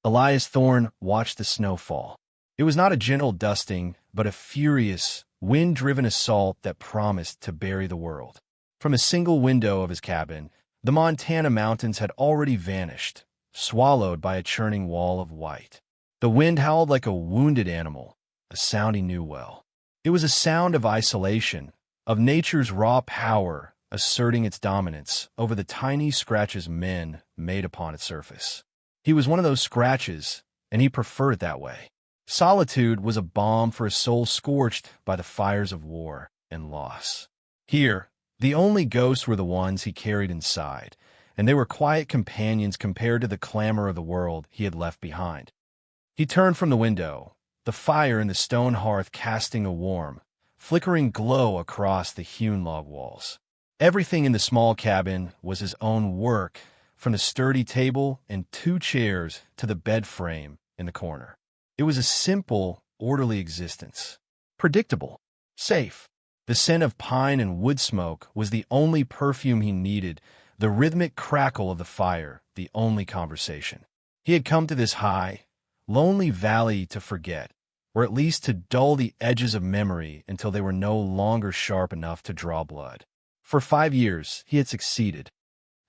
Elias Thorne watched the snow fall. It was not a gentle dusting, but a furious, wind-driven assault that promised to bury the world. From a single window of his cabin, the Montana mountains had already vanished, swallowed by a churning wall of white. The wind howled like a wounded animal, a sound he knew well. It was a sound of isolation, of nature's raw power asserting its dominance over the tiny scratches men made upon its surface. He was one of those scratches, and he preferred it that way. Solitude was a balm for a soul scorched by the fires of war and loss. Here, the only ghosts were the ones he carried inside, and they were quiet companions compared to the clamor of the world he had left behind. He turned from the window, the fire in the stone hearth casting a warm, flickering glow across the hewn log walls. Everything in the small cabin was his own work, from the sturdy table and 2 chairs to the bed frame in the corner. It was a simple, orderly existence. Predictable. Safe. The scent of pine and wood smoke was the only perfume he needed, the rhythmic crackle of the fire, the only conversation. He had come to this high, lonely valley to forget, or at least to dull the edges of memory until they were no longer sharp enough to draw blood. For 5 years, he had succeeded.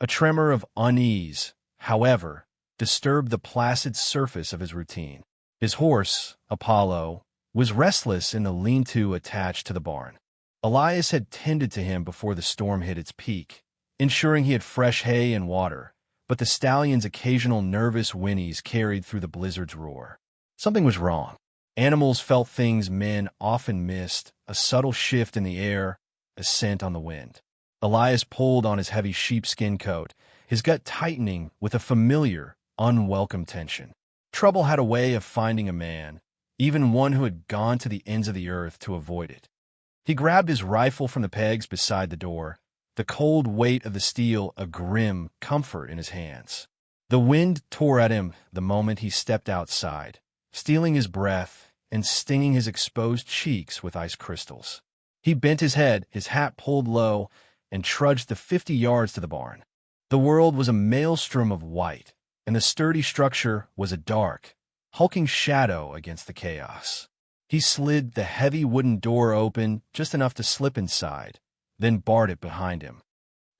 A tremor of unease, however, disturbed the placid surface of his routine. His horse, Apollo, was restless in the lean-to attached to the barn. Elias had tended to him before the storm hit its peak, ensuring he had fresh hay and water, but the stallion's occasional nervous whinnies carried through the blizzard's roar. Something was wrong. Animals felt things men often missed, a subtle shift in the air, a scent on the wind. Elias pulled on his heavy sheepskin coat, his gut tightening with a familiar, unwelcome tension. Trouble had a way of finding a man, even one who had gone to the ends of the earth to avoid it. He grabbed his rifle from the pegs beside the door, the cold weight of the steel a grim comfort in his hands. The wind tore at him the moment he stepped outside, stealing his breath and stinging his exposed cheeks with ice crystals. He bent his head, his hat pulled low, and trudged the 50 yards to the barn. The world was a maelstrom of white, and the sturdy structure was a dark, hulking shadow against the chaos. He slid the heavy wooden door open just enough to slip inside, then barred it behind him.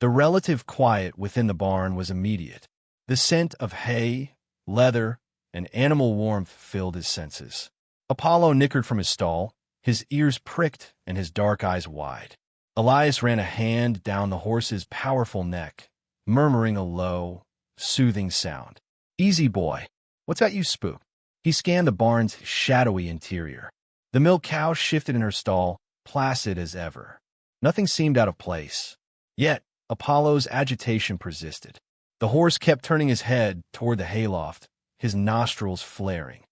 The relative quiet within the barn was immediate. The scent of hay, leather, and animal warmth filled his senses. Apollo nickered from his stall, his ears pricked and his dark eyes wide. Elias ran a hand down the horse's powerful neck, murmuring a low, soothing sound. "Easy, boy. What's got you spooked?" He scanned the barn's shadowy interior. The milk cow shifted in her stall, placid as ever. Nothing seemed out of place. Yet, Apollo's agitation persisted. The horse kept turning his head toward the hayloft, his nostrils flaring.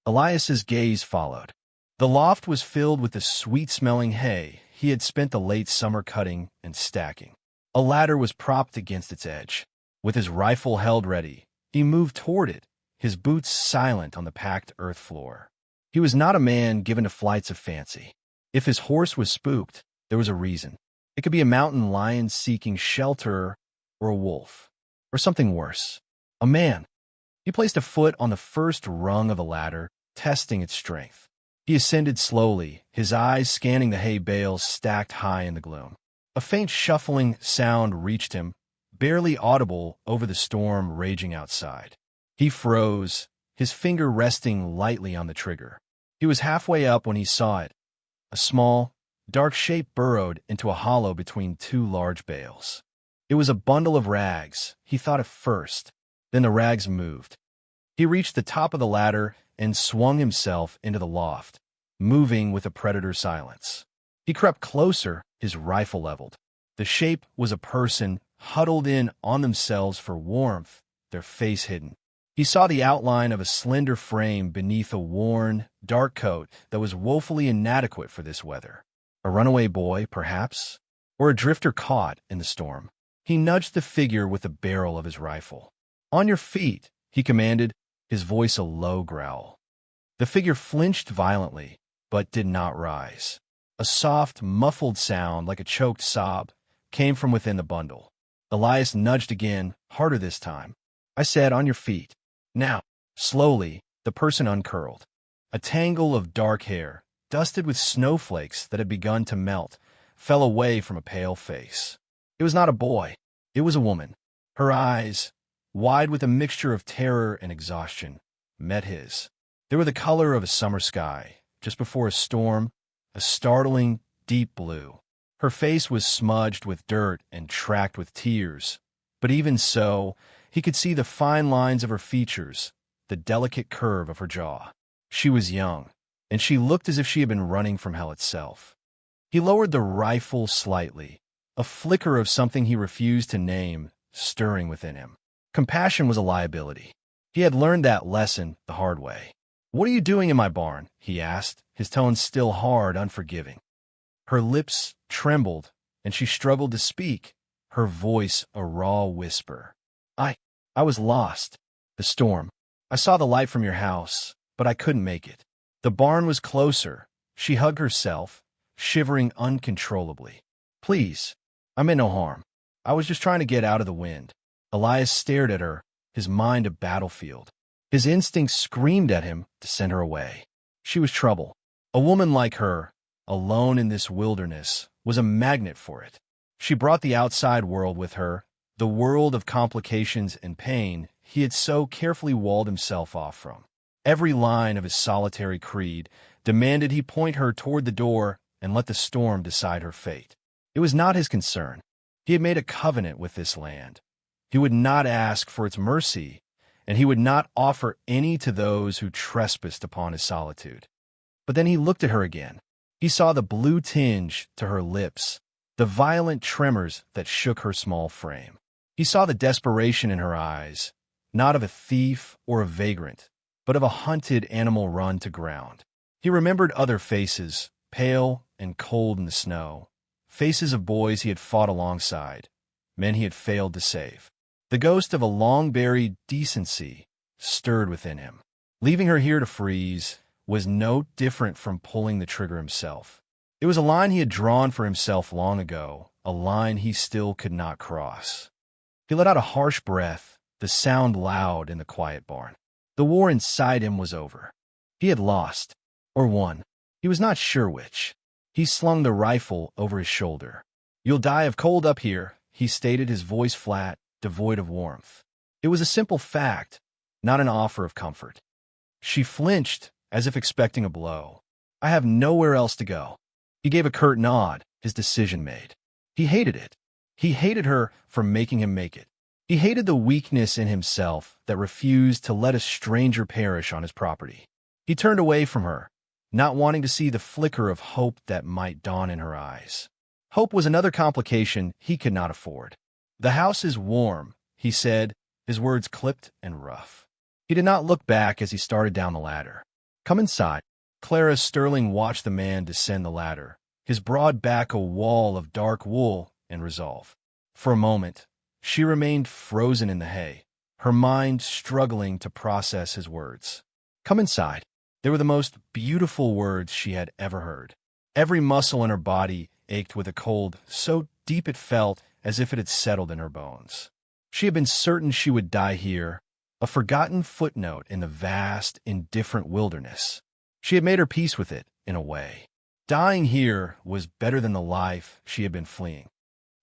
Elias's gaze followed. The loft was filled with the sweet-smelling hay he had spent the late summer cutting and stacking. A ladder was propped against its edge. With his rifle held ready, he moved toward it, his boots silent on the packed earth floor. He was not a man given to flights of fancy. If his horse was spooked, there was a reason. It could be a mountain lion seeking shelter, or a wolf, or something worse, a man. He placed a foot on the first rung of the ladder, testing its strength. He ascended slowly, his eyes scanning the hay bales stacked high in the gloom. A faint shuffling sound reached him, barely audible over the storm raging outside. He froze, his finger resting lightly on the trigger. He was halfway up when he saw it. A small, dark shape burrowed into a hollow between 2 large bales. It was a bundle of rags, he thought at first. Then the rags moved. He reached the top of the ladder and swung himself into the loft, moving with a predator's silence. He crept closer, his rifle leveled. The shape was a person, huddled in on themselves for warmth, their face hidden. He saw the outline of a slender frame beneath a worn, dark coat that was woefully inadequate for this weather. A runaway boy, perhaps? Or a drifter caught in the storm? He nudged the figure with the barrel of his rifle. "On your feet," he commanded, his voice a low growl. The figure flinched violently, but did not rise. A soft, muffled sound, like a choked sob, came from within the bundle. Elias nudged again, harder this time. "I said on your feet. Now." Slowly, the person uncurled. A tangle of dark hair, dusted with snowflakes that had begun to melt, fell away from a pale face. It was not a boy. It was a woman. Her eyes, wide with a mixture of terror and exhaustion, met his. They were the color of a summer sky, just before a storm, a startling, deep blue. Her face was smudged with dirt and tracked with tears, but even so, he could see the fine lines of her features, the delicate curve of her jaw. She was young, and she looked as if she had been running from hell itself. He lowered the rifle slightly, a flicker of something he refused to name stirring within him. Compassion was a liability. He had learned that lesson the hard way. "What are you doing in my barn?" he asked, his tone still hard, unforgiving. Her lips trembled, and she struggled to speak, her voice a raw whisper. I was lost. The storm. I saw the light from your house, but I couldn't make it. The barn was closer." She hugged herself, shivering uncontrollably. "Please, I meant no harm. I was just trying to get out of the wind." Elias stared at her, his mind a battlefield. His instincts screamed at him to send her away. She was trouble. A woman like her, alone in this wilderness, was a magnet for it. She brought the outside world with her, the world of complications and pain he had so carefully walled himself off from. Every line of his solitary creed demanded he point her toward the door and let the storm decide her fate. It was not his concern. He had made a covenant with this land. He would not ask for its mercy, and he would not offer any to those who trespassed upon his solitude. But then he looked at her again. He saw the blue tinge to her lips, the violent tremors that shook her small frame. He saw the desperation in her eyes, not of a thief or a vagrant, but of a hunted animal run to ground. He remembered other faces, pale and cold in the snow, faces of boys he had fought alongside, men he had failed to save. The ghost of a long-buried decency stirred within him. Leaving her here to freeze was no different from pulling the trigger himself. It was a line he had drawn for himself long ago, a line he still could not cross. He let out a harsh breath, the sound loud in the quiet barn. The war inside him was over. He had lost, or won. He was not sure which. He slung the rifle over his shoulder. "You'll die of cold up here," he stated, his voice flat, devoid of warmth. It was a simple fact, not an offer of comfort. She flinched, as if expecting a blow. "I have nowhere else to go." He gave a curt nod, his decision made. He hated it. He hated her for making him make it. He hated the weakness in himself that refused to let a stranger perish on his property. He turned away from her, not wanting to see the flicker of hope that might dawn in her eyes. Hope was another complication he could not afford. "The house is warm," he said, his words clipped and rough. He did not look back as he started down the ladder. "Come inside." Clara Sterling watched the man descend the ladder, his broad back a wall of dark wool and resolve. For a moment, she remained frozen in the hay, her mind struggling to process his words. "Come inside." They were the most beautiful words she had ever heard. Every muscle in her body ached with a cold so deep it felt as if it had settled in her bones. She had been certain she would die here, a forgotten footnote in the vast, indifferent wilderness. She had made her peace with it, in a way. Dying here was better than the life she had been fleeing.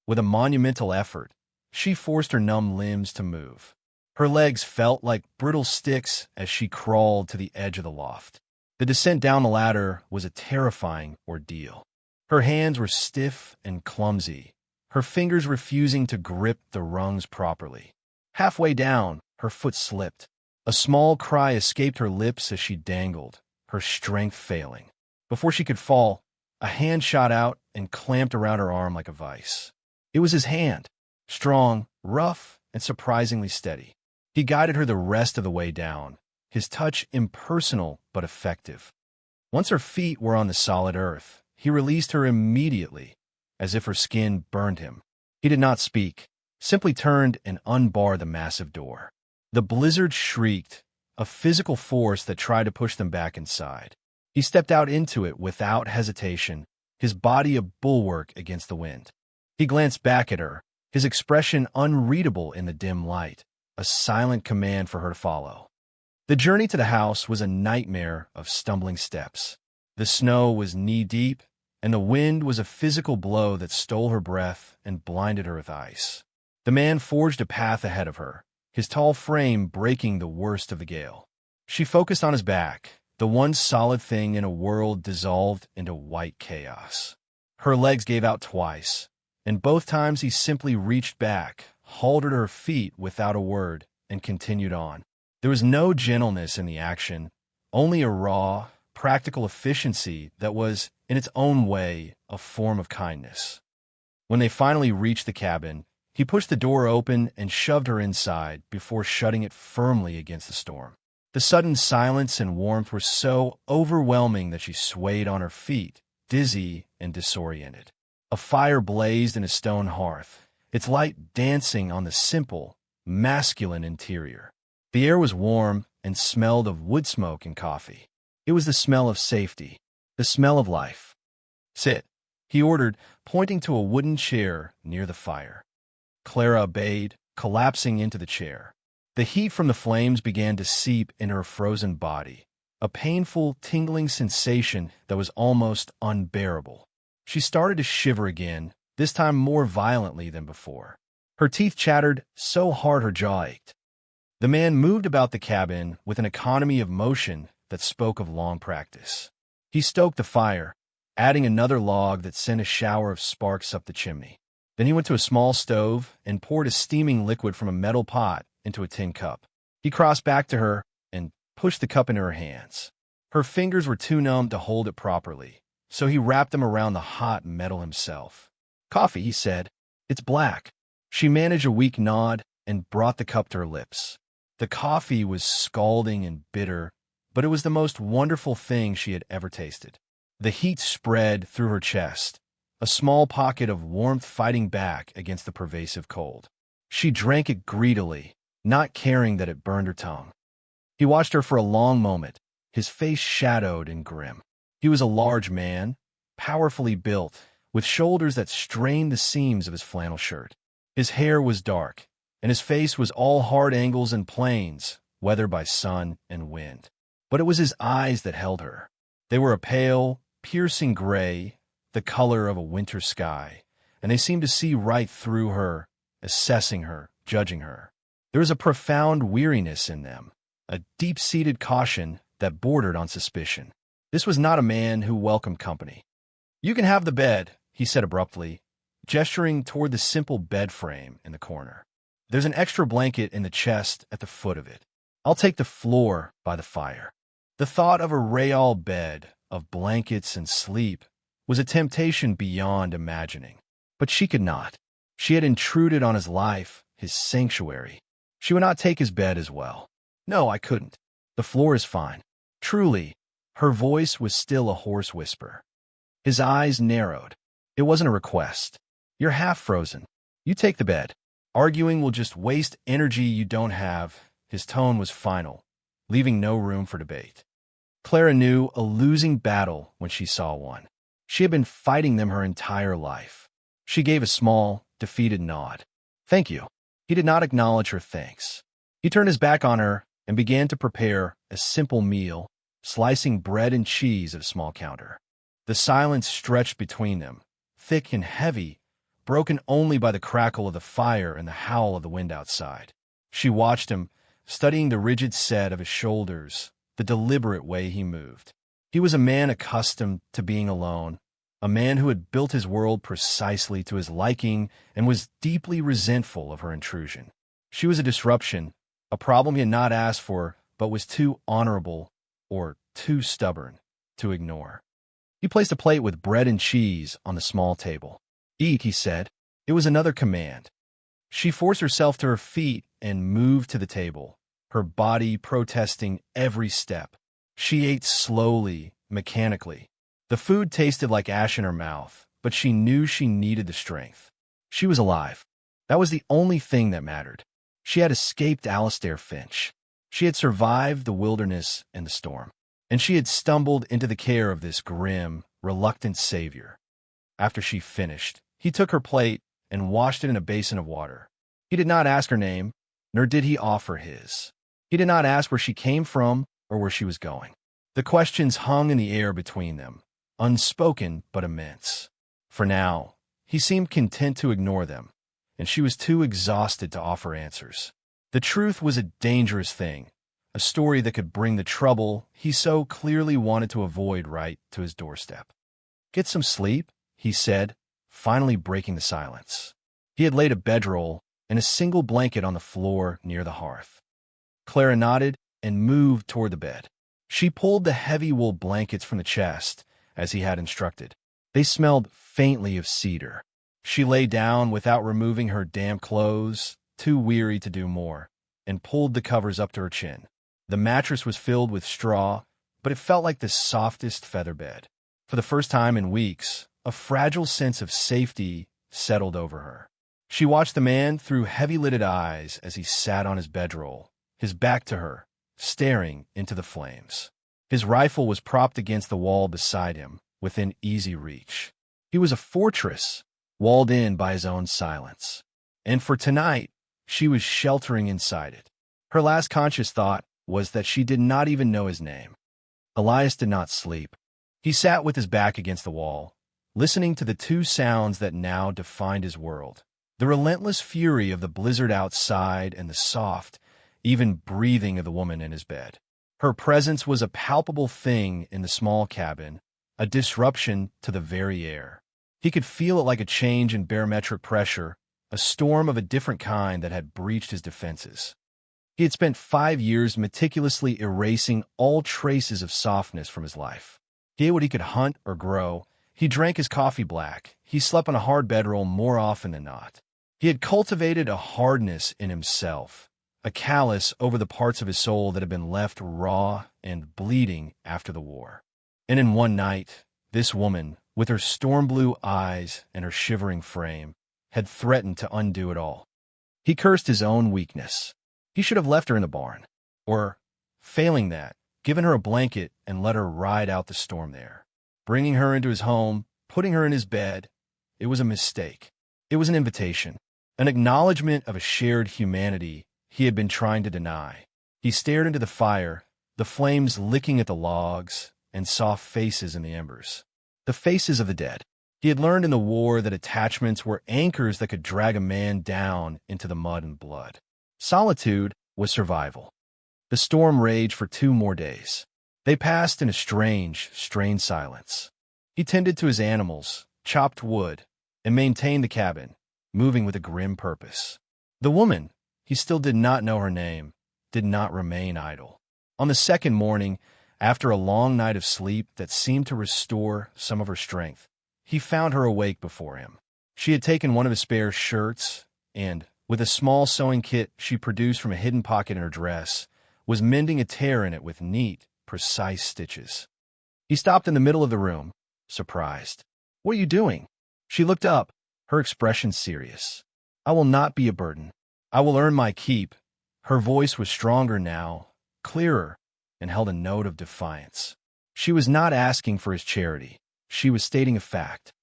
With a monumental effort, she forced her numb limbs to move. Her legs felt like brittle sticks as she crawled to the edge of the loft. The descent down the ladder was a terrifying ordeal. Her hands were stiff and clumsy, her fingers refusing to grip the rungs properly. Halfway down, her foot slipped. A small cry escaped her lips as she dangled, her strength failing. Before she could fall, a hand shot out and clamped around her arm like a vice. It was his hand, strong, rough, and surprisingly steady. He guided her the rest of the way down, his touch impersonal but effective. Once her feet were on the solid earth, he released her immediately, as if her skin burned him. He did not speak, simply turned and unbarred the massive door. The blizzard shrieked, a physical force that tried to push them back inside. He stepped out into it without hesitation, his body a bulwark against the wind. He glanced back at her, his expression unreadable in the dim light, a silent command for her to follow. The journey to the house was a nightmare of stumbling steps. The snow was knee-deep, and the wind was a physical blow that stole her breath and blinded her with ice. The man forged a path ahead of her, his tall frame breaking the worst of the gale. She focused on his back, the one solid thing in a world dissolved into white chaos. Her legs gave out twice, and both times he simply reached back, hauled her to her feet without a word, and continued on. There was no gentleness in the action, only a raw, practical efficiency that was, in its own way, a form of kindness. When they finally reached the cabin, he pushed the door open and shoved her inside before shutting it firmly against the storm. The sudden silence and warmth were so overwhelming that she swayed on her feet, dizzy and disoriented. A fire blazed in a stone hearth, its light dancing on the simple, masculine interior. The air was warm and smelled of wood smoke and coffee. It was the smell of safety, the smell of life. "Sit," he ordered, pointing to a wooden chair near the fire. Clara obeyed, collapsing into the chair. The heat from the flames began to seep into her frozen body, a painful, tingling sensation that was almost unbearable. She started to shiver again, this time more violently than before. Her teeth chattered so hard her jaw ached. The man moved about the cabin with an economy of motion that spoke of long practice. He stoked the fire, adding another log that sent a shower of sparks up the chimney. Then he went to a small stove and poured a steaming liquid from a metal pot into a tin cup. He crossed back to her and pushed the cup into her hands. Her fingers were too numb to hold it properly, so he wrapped them around the hot metal himself. "Coffee," he said. "It's black." She managed a weak nod and brought the cup to her lips. The coffee was scalding and bitter, but it was the most wonderful thing she had ever tasted. The heat spread through her chest, a small pocket of warmth fighting back against the pervasive cold. She drank it greedily, not caring that it burned her tongue. He watched her for a long moment, his face shadowed and grim. He was a large man, powerfully built, with shoulders that strained the seams of his flannel shirt. His hair was dark, and his face was all hard angles and planes, weathered by sun and wind. But it was his eyes that held her. They were a pale, piercing gray, the color of a winter sky, and they seemed to see right through her, assessing her, judging her. There was a profound weariness in them, a deep-seated caution that bordered on suspicion. This was not a man who welcomed company. "You can have the bed," he said abruptly, gesturing toward the simple bed frame in the corner. "There's an extra blanket in the chest at the foot of it. I'll take the floor by the fire." The thought of a Rayal bed, of blankets and sleep, was a temptation beyond imagining. But she could not. She had intruded on his life, his sanctuary. She would not take his bed as well. "No, I couldn't. The floor is fine." Truly, her voice was still a hoarse whisper. His eyes narrowed. "It wasn't a request. You're half frozen. You take the bed. Arguing will just waste energy you don't have." His tone was final, leaving no room for debate. Clara knew a losing battle when she saw one. She had been fighting them her entire life. She gave a small, defeated nod. "Thank you." He did not acknowledge her thanks. He turned his back on her and began to prepare a simple meal, slicing bread and cheese at a small counter. The silence stretched between them, thick and heavy, broken only by the crackle of the fire and the howl of the wind outside. She watched him, studying the rigid set of his shoulders, the deliberate way he moved. He was a man accustomed to being alone, a man who had built his world precisely to his liking and was deeply resentful of her intrusion. She was a disruption, a problem he had not asked for, but was too honorable or too stubborn to ignore. He placed a plate with bread and cheese on the small table. "Eat," he said. It was another command. She forced herself to her feet and moved to the table, her body protesting every step. She ate slowly, mechanically. The food tasted like ash in her mouth, but she knew she needed the strength. She was alive. That was the only thing that mattered. She had escaped Alistair Finch. She had survived the wilderness and the storm. And she had stumbled into the care of this grim, reluctant savior. After she finished, he took her plate and washed it in a basin of water. He did not ask her name, nor did he offer his. He did not ask where she came from or where she was going. The questions hung in the air between them, unspoken but immense. For now, he seemed content to ignore them, and she was too exhausted to offer answers. The truth was a dangerous thing, a story that could bring the trouble he so clearly wanted to avoid right to his doorstep. "Get some sleep," he said, finally breaking the silence. He had laid a bedroll and a single blanket on the floor near the hearth. Clara nodded and moved toward the bed. She pulled the heavy wool blankets from the chest, as he had instructed. They smelled faintly of cedar. She lay down without removing her damp clothes, too weary to do more, and pulled the covers up to her chin. The mattress was filled with straw, but it felt like the softest feather bed. For the first time in weeks, a fragile sense of safety settled over her. She watched the man through heavy-lidded eyes as he sat on his bedroll, his back to her, staring into the flames. His rifle was propped against the wall beside him, within easy reach. He was a fortress, walled in by his own silence. And for tonight, she was sheltering inside it. Her last conscious thought was that she did not even know his name. Elias did not sleep. He sat with his back against the wall, listening to the two sounds that now defined his world: the relentless fury of the blizzard outside and the soft, even breathing of the woman in his bed. Her presence was a palpable thing in the small cabin, a disruption to the very air. He could feel it like a change in barometric pressure, a storm of a different kind that had breached his defenses. He had spent 5 years meticulously erasing all traces of softness from his life. He ate what he could hunt or grow. He drank his coffee black. He slept on a hard bedroll more often than not. He had cultivated a hardness in himself, a callous over the parts of his soul that had been left raw and bleeding after the war. And in one night, this woman, with her storm-blue eyes and her shivering frame, had threatened to undo it all. He cursed his own weakness. He should have left her in the barn, or, failing that, given her a blanket and let her ride out the storm there. Bringing her into his home, putting her in his bed, it was a mistake. It was an invitation, an acknowledgement of a shared humanity he had been trying to deny. He stared into the fire, the flames licking at the logs, and saw faces in the embers. The faces of the dead. He had learned in the war that attachments were anchors that could drag a man down into the mud and blood. Solitude was survival. The storm raged for 2 more days. They passed in a strange, strained silence. He tended to his animals, chopped wood, and maintained the cabin, moving with a grim purpose. The woman, he still did not know her name, did not remain idle. On the second morning, after a long night of sleep that seemed to restore some of her strength, he found her awake before him. She had taken one of his spare shirts and, with a small sewing kit she produced from a hidden pocket in her dress, was mending a tear in it with neat, precise stitches. He stopped in the middle of the room, surprised. "What are you doing?" She looked up, her expression serious. "I will not be a burden. I will earn my keep." Her voice was stronger now, clearer, and held a note of defiance. She was not asking for his charity. She was stating a fact.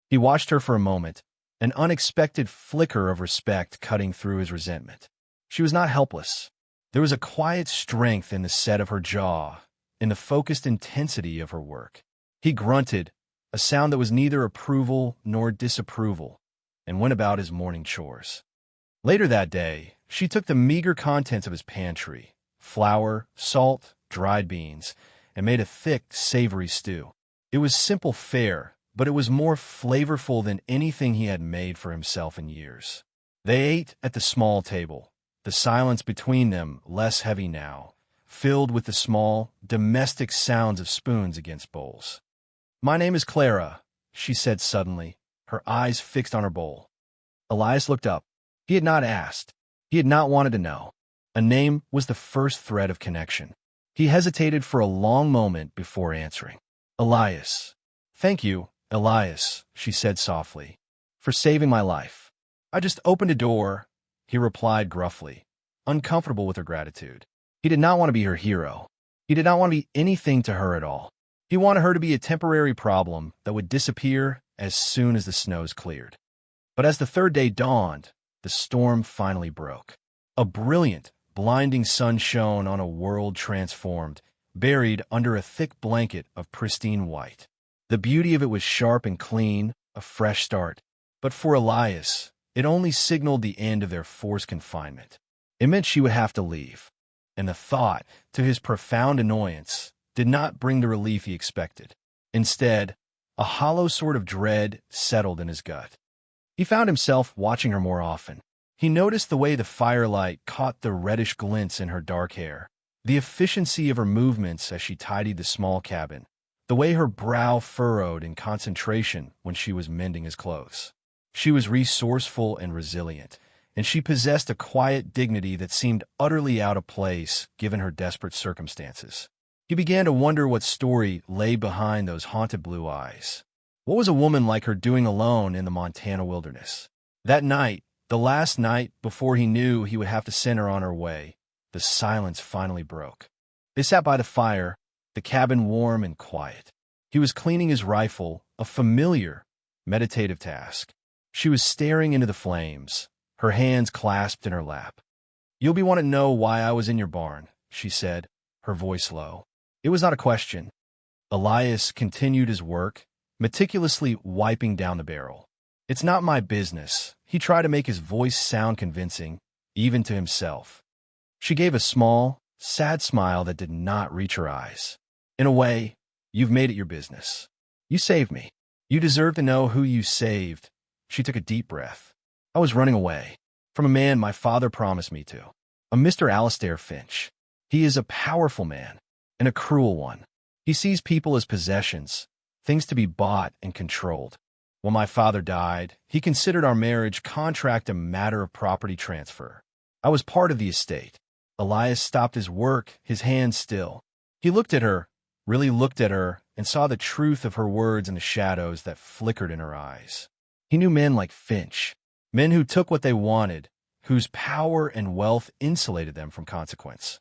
He watched her for a moment, an unexpected flicker of respect cutting through his resentment. She was not helpless. There was a quiet strength in the set of her jaw, in the focused intensity of her work. He grunted, a sound that was neither approval nor disapproval, and went about his morning chores. Later that day, she took the meager contents of his pantry, flour, salt, dried beans, and made a thick, savory stew. It was simple fare, but it was more flavorful than anything he had made for himself in years. They ate at the small table, the silence between them less heavy now, filled with the small, domestic sounds of spoons against bowls. "My name is Clara," she said suddenly, her eyes fixed on her bowl. Elias looked up. He had not asked. He had not wanted to know. A name was the first thread of connection. He hesitated for a long moment before answering. "Elias." "Thank you, Elias," she said softly, "for saving my life." "I just opened a door," he replied gruffly, uncomfortable with her gratitude. He did not want to be her hero. He did not want to be anything to her at all. He wanted her to be a temporary problem that would disappear as soon as the snows cleared. But as the third day dawned, the storm finally broke. A brilliant, blinding sun shone on a world transformed, buried under a thick blanket of pristine white. The beauty of it was sharp and clean, a fresh start. But for Elias, it only signaled the end of their forced confinement. It meant she would have to leave. And the thought, to his profound annoyance, did not bring the relief he expected. Instead, a hollow sort of dread settled in his gut. He found himself watching her more often. He noticed the way the firelight caught the reddish glints in her dark hair, the efficiency of her movements as she tidied the small cabin, the way her brow furrowed in concentration when she was mending his clothes. She was resourceful and resilient, and she possessed a quiet dignity that seemed utterly out of place given her desperate circumstances. He began to wonder what story lay behind those haunted blue eyes. What was a woman like her doing alone in the Montana wilderness? That night, the last night before he knew he would have to send her on her way, the silence finally broke. They sat by the fire, the cabin warm and quiet. He was cleaning his rifle, a familiar, meditative task. She was staring into the flames, her hands clasped in her lap. "You'll be wanting to know why I was in your barn," she said, her voice low. It was not a question. Elias continued his work, meticulously wiping down the barrel. "It's not my business." He tried to make his voice sound convincing, even to himself. She gave a small, sad smile that did not reach her eyes. "In a way, you've made it your business. You saved me. You deserve to know who you saved." She took a deep breath. "I was running away from a man my father promised me to, a Mr. Alastair Finch. He is a powerful man, and a cruel one. He sees people as possessions, things to be bought and controlled. When my father died, he considered our marriage contract a matter of property transfer. I was part of the estate." Elias stopped his work, his hands still. He looked at her, really looked at her, and saw the truth of her words in the shadows that flickered in her eyes. He knew men like Finch, men who took what they wanted, whose power and wealth insulated them from consequence.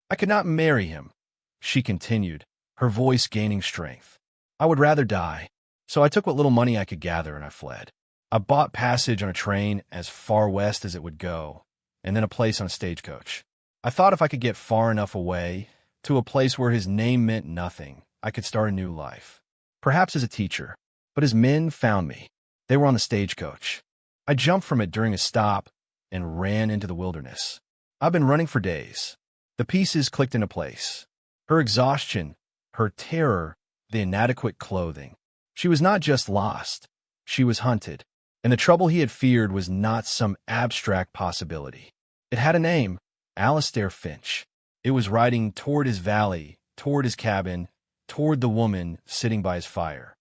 "I could not marry him," she continued, her voice gaining strength. "I would rather die. So I took what little money I could gather and I fled. I bought passage on a train as far west as it would go, and then a place on a stagecoach. I thought if I could get far enough away, to a place where his name meant nothing, I could start a new life. Perhaps as a teacher. But his men found me. They were on the stagecoach. I jumped from it during a stop and ran into the wilderness. I've been running for days." The pieces clicked into place. Her exhaustion, her terror, the inadequate clothing. She was not just lost. She was hunted. And the trouble he had feared was not some abstract possibility. It had a name, Alastair Finch. It was riding toward his valley, toward his cabin, toward the woman sitting by his fire.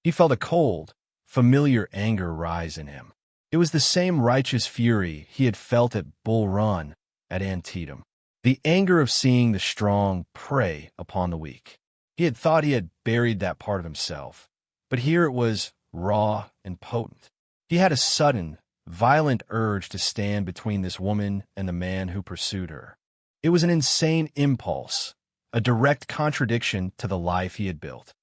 He felt a cold, familiar anger rise in him. It was the same righteous fury he had felt at Bull Run, at Antietam. The anger of seeing the strong prey upon the weak. He had thought he had buried that part of himself, but here it was raw and potent. He had a sudden, violent urge to stand between this woman and the man who pursued her. It was an insane impulse, a direct contradiction to the life he had built.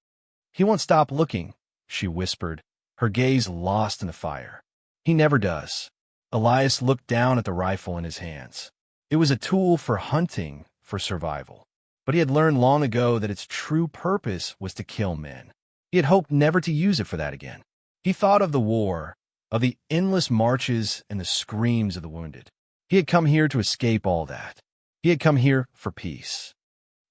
"He won't stop looking," she whispered, her gaze lost in the fire. "He never does." Elias looked down at the rifle in his hands. It was a tool for hunting, for survival. But he had learned long ago that its true purpose was to kill men. He had hoped never to use it for that again. He thought of the war, of the endless marches and the screams of the wounded. He had come here to escape all that. He had come here for peace.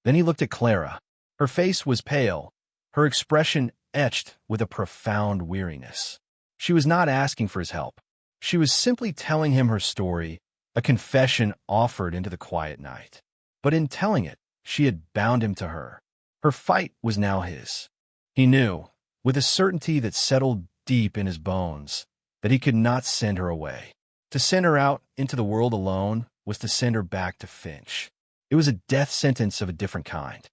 Then he looked at Clara. Her face was pale, her expression etched with a profound weariness. She was not asking for his help. She was simply telling him her story, a confession offered into the quiet night. But in telling it, she had bound him to her. Her fight was now his. He knew, with a certainty that settled deep in his bones, that he could not send her away. To send her out into the world alone was to send her back to Finch. It was a death sentence of a different kind.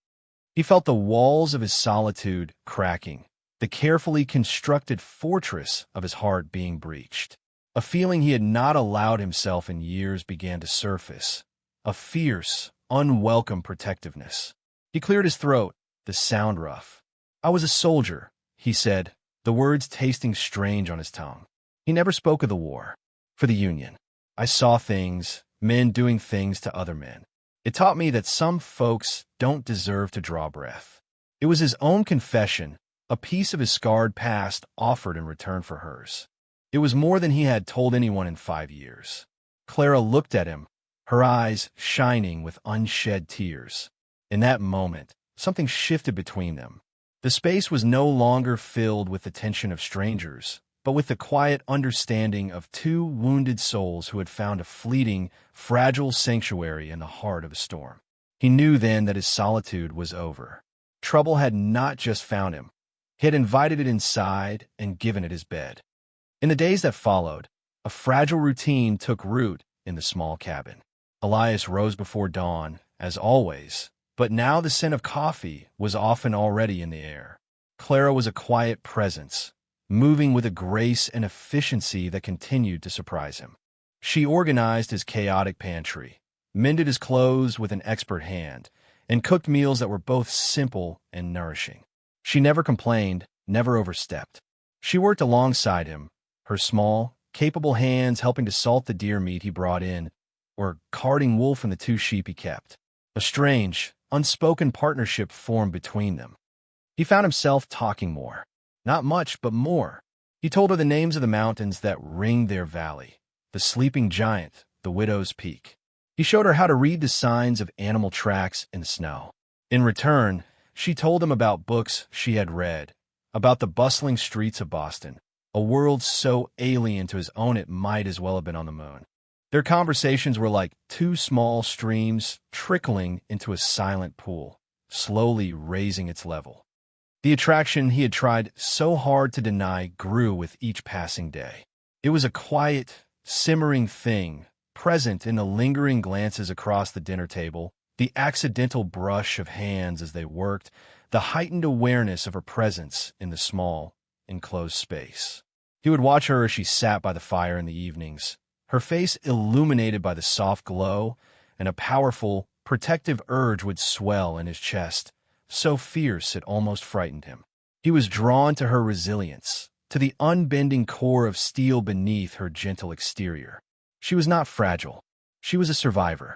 He felt the walls of his solitude cracking, the carefully constructed fortress of his heart being breached. A feeling he had not allowed himself in years began to surface, a fierce, unwelcome protectiveness. He cleared his throat, the sound rough. "I was a soldier," he said, the words tasting strange on his tongue. He never spoke of the war. "For the Union. I saw things, men doing things to other men. It taught me that some folks don't deserve to draw breath. It was his own confession, a piece of his scarred past offered in return for hers. It was more than he had told anyone in 5 years. Clara looked at him, her eyes shining with unshed tears. In that moment, something shifted between them. The space was no longer filled with the tension of strangers, but with the quiet understanding of two wounded souls who had found a fleeting, fragile sanctuary in the heart of a storm. He knew then that his solitude was over. Trouble had not just found him. He had invited it inside and given it his bed. In the days that followed, a fragile routine took root in the small cabin. Elias rose before dawn, as always, but now the scent of coffee was often already in the air. Clara was a quiet presence, moving with a grace and efficiency that continued to surprise him. She organized his chaotic pantry, mended his clothes with an expert hand, and cooked meals that were both simple and nourishing. She never complained, never overstepped. She worked alongside him, her small, capable hands helping to salt the deer meat he brought in, or carding wool from the 2 sheep he kept. A strange, unspoken partnership formed between them. He found himself talking more. Not much, but more. He told her the names of the mountains that ringed their valley, the sleeping giant, the widow's peak. He showed her how to read the signs of animal tracks in the snow. In return, she told him about books she had read, about the bustling streets of Boston, a world so alien to his own it might as well have been on the moon. Their conversations were like 2 small streams trickling into a silent pool, slowly raising its level. The attraction he had tried so hard to deny grew with each passing day. It was a quiet, simmering thing, present in the lingering glances across the dinner table, the accidental brush of hands as they worked, the heightened awareness of her presence in the small, enclosed space. He would watch her as she sat by the fire in the evenings, her face illuminated by the soft glow, and a powerful, protective urge would swell in his chest, so fierce it almost frightened him. He was drawn to her resilience, to the unbending core of steel beneath her gentle exterior. She was not fragile. She was a survivor.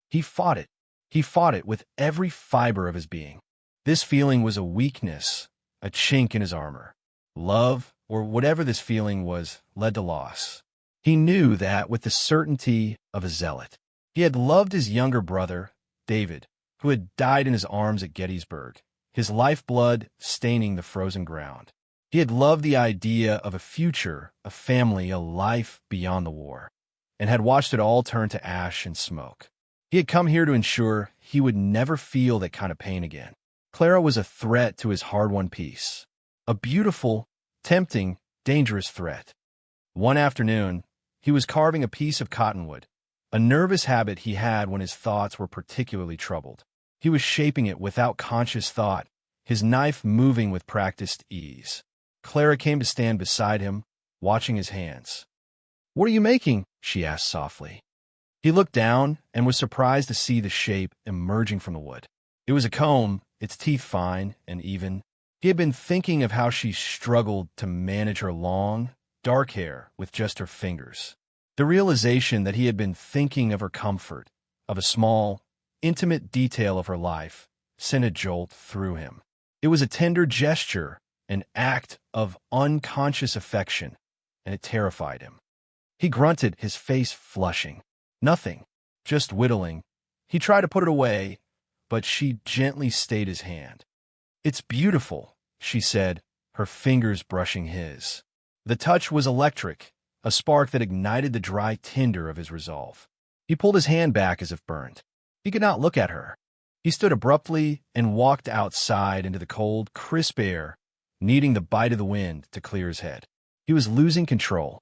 He fought it. He fought it with every fiber of his being. This feeling was a weakness, a chink in his armor. Love, or whatever this feeling was, led to loss. He knew that with the certainty of a zealot. He had loved his younger brother, David, who had died in his arms at Gettysburg, his lifeblood staining the frozen ground. He had loved the idea of a future, a family, a life beyond the war, and had watched it all turn to ash and smoke. He had come here to ensure he would never feel that kind of pain again. Clara was a threat to his hard-won peace, a beautiful, tempting, dangerous threat. One afternoon, he was carving a piece of cottonwood, a nervous habit he had when his thoughts were particularly troubled. He was shaping it without conscious thought, his knife moving with practiced ease. Clara came to stand beside him, watching his hands. "What are you making?" she asked softly. He looked down and was surprised to see the shape emerging from the wood. It was a comb, its teeth fine and even. He had been thinking of how she struggled to manage her long, dark hair with just her fingers. The realization that he had been thinking of her comfort, of a small, intimate detail of her life, sent a jolt through him. It was a tender gesture, an act of unconscious affection, and it terrified him. He grunted, his face flushing. Nothing, just whittling. He tried to put it away, but she gently stayed his hand. "It's beautiful," she said, her fingers brushing his. The touch was electric, a spark that ignited the dry tinder of his resolve. He pulled his hand back as if burned. He could not look at her. He stood abruptly and walked outside into the cold, crisp air, needing the bite of the wind to clear his head. He was losing control.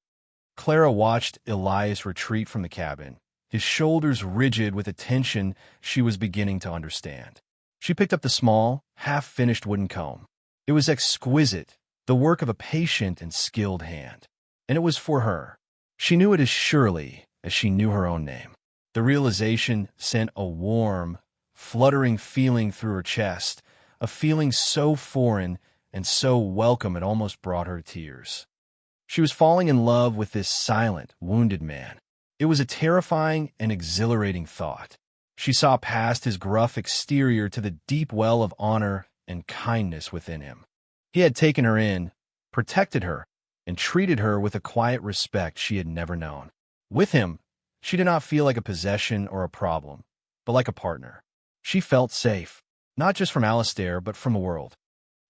Clara watched Elias retreat from the cabin, his shoulders rigid with a tension she was beginning to understand. She picked up the small, half-finished wooden comb. It was exquisite, the work of a patient and skilled hand. And it was for her. She knew it as surely as she knew her own name. The realization sent a warm, fluttering feeling through her chest, a feeling so foreign and so welcome it almost brought her to tears. She was falling in love with this silent, wounded man. It was a terrifying and exhilarating thought. She saw past his gruff exterior to the deep well of honor and kindness within him. He had taken her in, protected her, and treated her with a quiet respect she had never known. With him, she did not feel like a possession or a problem, but like a partner. She felt safe, not just from Alistair, but from the world.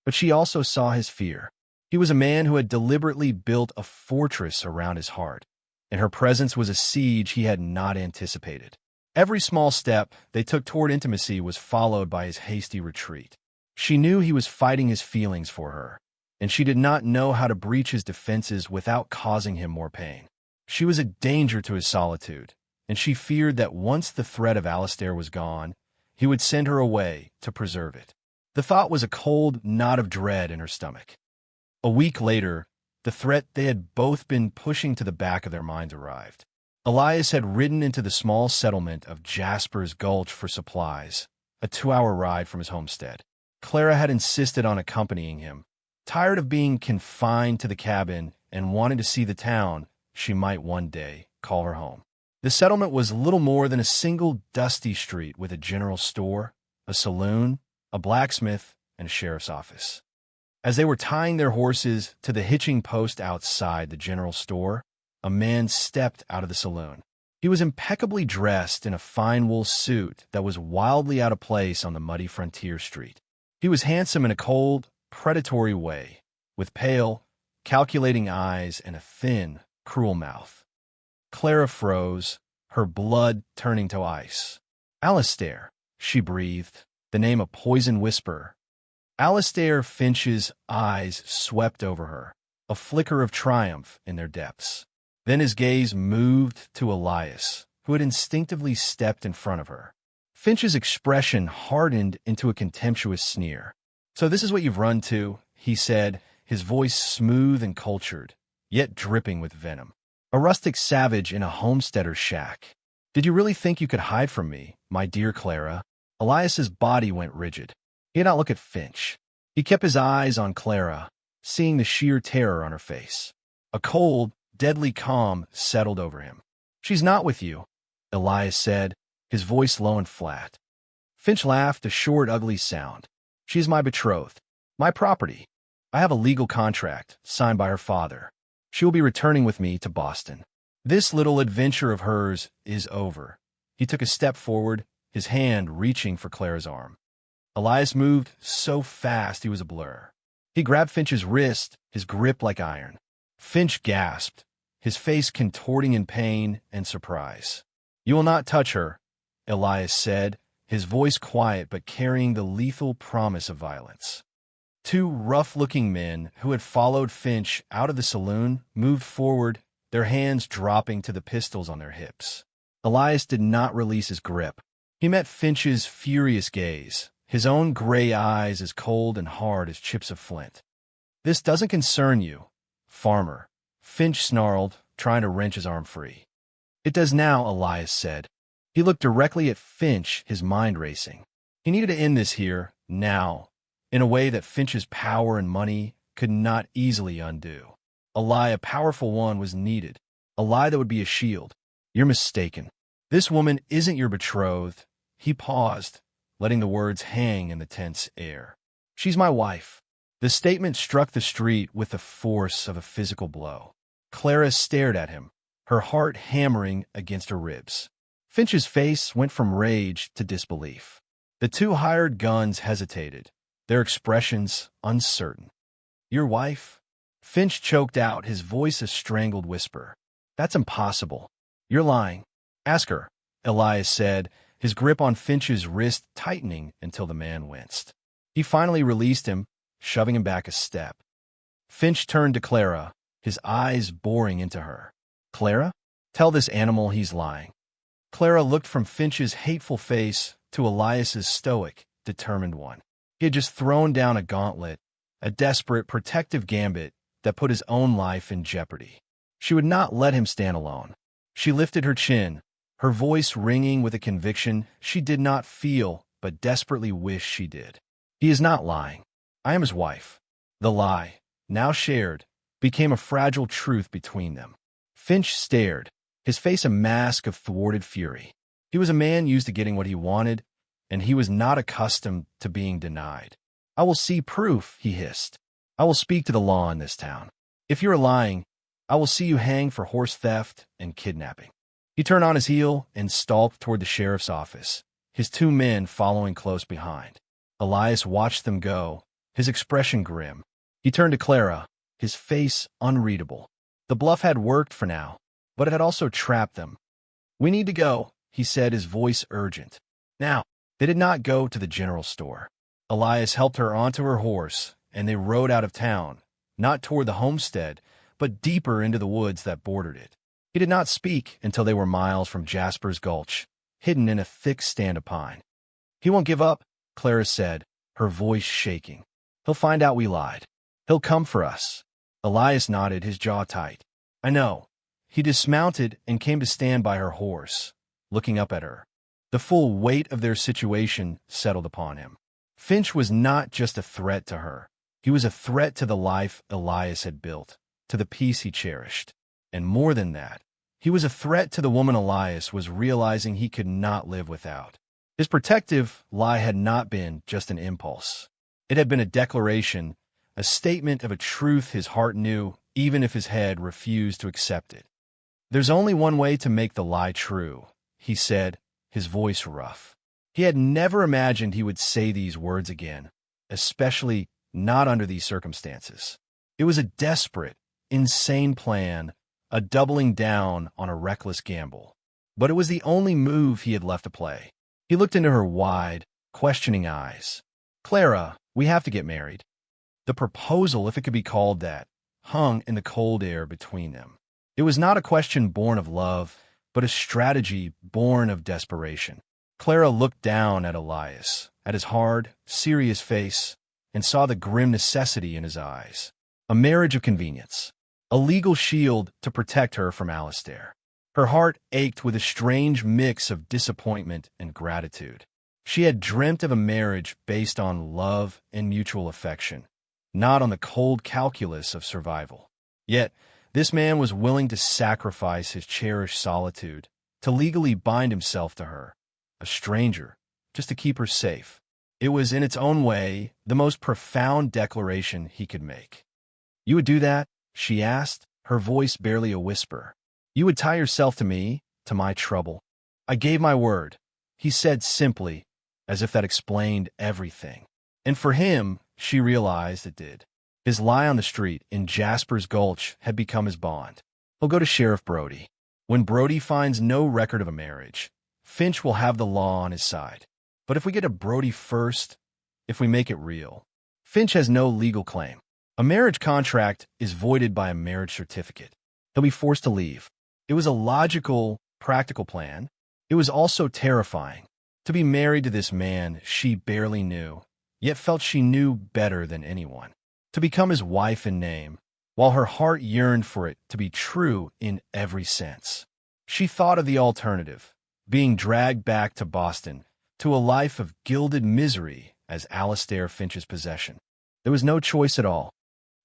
But she also saw his fear. He was a man who had deliberately built a fortress around his heart, and her presence was a siege he had not anticipated. Every small step they took toward intimacy was followed by his hasty retreat. She knew he was fighting his feelings for her, and she did not know how to breach his defenses without causing him more pain. She was a danger to his solitude, and she feared that once the threat of Alistair was gone, he would send her away to preserve it. The thought was a cold knot of dread in her stomach. A week later, the threat they had both been pushing to the back of their minds arrived. Elias had ridden into the small settlement of Jasper's Gulch for supplies, a 2-hour ride from his homestead. Clara had insisted on accompanying him. Tired of being confined to the cabin and wanting to see the town she might one day call her home. The settlement was little more than a single dusty street with a general store, a saloon, a blacksmith, and a sheriff's office. As they were tying their horses to the hitching post outside the general store, a man stepped out of the saloon. He was impeccably dressed in a fine wool suit that was wildly out of place on the muddy frontier street. He was handsome in a cold, predatory way, with pale, calculating eyes and a thin, cruel mouth. Clara froze, her blood turning to ice. "Alistair," she breathed, the name a poison whisper. Alistair Finch's eyes swept over her, a flicker of triumph in their depths. Then his gaze moved to Elias, who had instinctively stepped in front of her. Finch's expression hardened into a contemptuous sneer. "So this is what you've run to," he said, his voice smooth and cultured, yet dripping with venom. "A rustic savage in a homesteader's shack. Did you really think you could hide from me, my dear Clara?" Elias's body went rigid. He did not look at Finch. He kept his eyes on Clara, seeing the sheer terror on her face. A cold, deadly calm settled over him. "She's not with you," Elias said, his voice low and flat. Finch laughed, a short, ugly sound. "She's my betrothed, my property. I have a legal contract, signed by her father. She will be returning with me to Boston. This little adventure of hers is over." He took a step forward, his hand reaching for Clara's arm. Elias moved so fast he was a blur. He grabbed Finch's wrist, his grip like iron. Finch gasped, his face contorting in pain and surprise. "You will not touch her," Elias said, his voice quiet but carrying the lethal promise of violence. Two rough-looking men who had followed Finch out of the saloon moved forward, their hands dropping to the pistols on their hips. Elias did not release his grip. He met Finch's furious gaze, his own gray eyes as cold and hard as chips of flint. "This doesn't concern you, farmer," Finch snarled, trying to wrench his arm free. "It does now," Elias said. He looked directly at Finch, his mind racing. He needed to end this here, now, in a way that Finch's power and money could not easily undo. A lie, a powerful one, was needed, a lie that would be a shield. "You're mistaken. This woman isn't your betrothed." He paused, letting the words hang in the tense air. "She's my wife." The statement struck the street with the force of a physical blow. Clara stared at him, her heart hammering against her ribs. Finch's face went from rage to disbelief. The two hired guns hesitated, their expressions uncertain. "Your wife?" Finch choked out, his voice a strangled whisper. "That's impossible. You're lying." "Ask her," Elias said, his grip on Finch's wrist tightening until the man winced. He finally released him, shoving him back a step. Finch turned to Clara, his eyes boring into her. "Clara, tell this animal he's lying." Clara looked from Finch's hateful face to Elias's stoic, determined one. He had just thrown down a gauntlet, a desperate, protective gambit that put his own life in jeopardy. She would not let him stand alone. She lifted her chin, her voice ringing with a conviction she did not feel but desperately wished she did. "He is not lying. I am his wife." The lie, now shared, became a fragile truth between them. Finch stared, his face a mask of thwarted fury. He was a man used to getting what he wanted, and he was not accustomed to being denied. "I will see proof," he hissed. "I will speak to the law in this town. If you are lying, I will see you hanged for horse theft and kidnapping." He turned on his heel and stalked toward the sheriff's office, his 2 men following close behind. Elias watched them go, his expression grim. He turned to Clara, his face unreadable. The bluff had worked for now, but it had also trapped them. "We need to go," he said, his voice urgent. Now, they did not go to the general store. Elias helped her onto her horse, and they rode out of town, not toward the homestead, but deeper into the woods that bordered it. He did not speak until they were miles from Jasper's Gulch, hidden in a thick stand of pine. "He won't give up," Clara said, her voice shaking. "He'll find out we lied. He'll come for us." Elias nodded, his jaw tight. "I know." He dismounted and came to stand by her horse, looking up at her. The full weight of their situation settled upon him. Finch was not just a threat to her. He was a threat to the life Elias had built, to the peace he cherished. And more than that, he was a threat to the woman Elias was realizing he could not live without. His protective lie had not been just an impulse. It had been a declaration, a statement of a truth his heart knew, even if his head refused to accept it. "There's only one way to make the lie true," he said, his voice rough. He had never imagined he would say these words again, especially not under these circumstances. It was a desperate, insane plan, a doubling down on a reckless gamble. But it was the only move he had left to play. He looked into her wide, questioning eyes. "Clara, we have to get married." The proposal, if it could be called that, hung in the cold air between them. It was not a question born of love, but a strategy born of desperation. Clara looked down at Elias, at his hard, serious face, and saw the grim necessity in his eyes. A marriage of convenience. A legal shield to protect her from Alistair. Her heart ached with a strange mix of disappointment and gratitude. She had dreamt of a marriage based on love and mutual affection, not on the cold calculus of survival. Yet, this man was willing to sacrifice his cherished solitude, to legally bind himself to her, a stranger, just to keep her safe. It was, in its own way, the most profound declaration he could make. "You would do that?" she asked, her voice barely a whisper. "You would tie yourself to me, to my trouble?" "I gave my word," he said simply, as if that explained everything. And for him, she realized it did. His lie on the street in Jasper's Gulch had become his bond. He'll go to Sheriff Brody. When Brody finds no record of a marriage, Finch will have the law on his side. But if we get to Brody first, if we make it real, Finch has no legal claim. A marriage contract is voided by a marriage certificate. He'll be forced to leave. It was a logical, practical plan. It was also terrifying. To be married to this man she barely knew, yet felt she knew better than anyone. To become his wife in name, while her heart yearned for it to be true in every sense. She thought of the alternative, being dragged back to Boston, to a life of gilded misery as Alistair Finch's possession. There was no choice at all.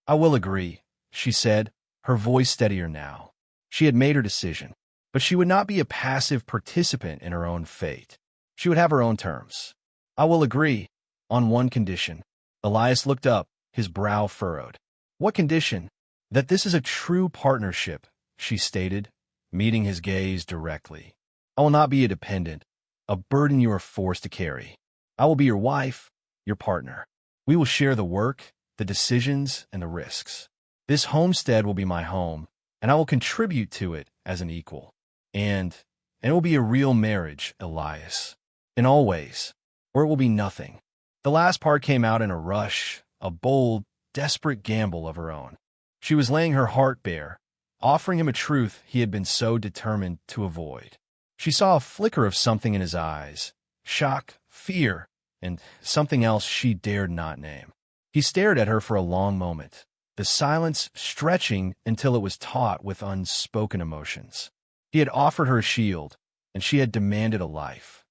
"I will agree," she said, her voice steadier now. She had made her decision, but she would not be a passive participant in her own fate. She would have her own terms. "I will agree, on one condition." Elias looked up, his brow furrowed. "What condition?" "That this is a true partnership," she stated, meeting his gaze directly. "I will not be a dependent, a burden you are forced to carry. I will be your wife, your partner. We will share the work, the decisions, and the risks. This homestead will be my home, and I will contribute to it as an equal. And it will be a real marriage, Elias. In all ways, or it will be nothing." The last part came out in a rush, a bold, desperate gamble of her own. She was laying her heart bare, offering him a truth he had been so determined to avoid. She saw a flicker of something in his eyes, shock, fear, and something else she dared not name. He stared at her for a long moment, the silence stretching until it was taut with unspoken emotions. He had offered her a shield, and she had demanded a life.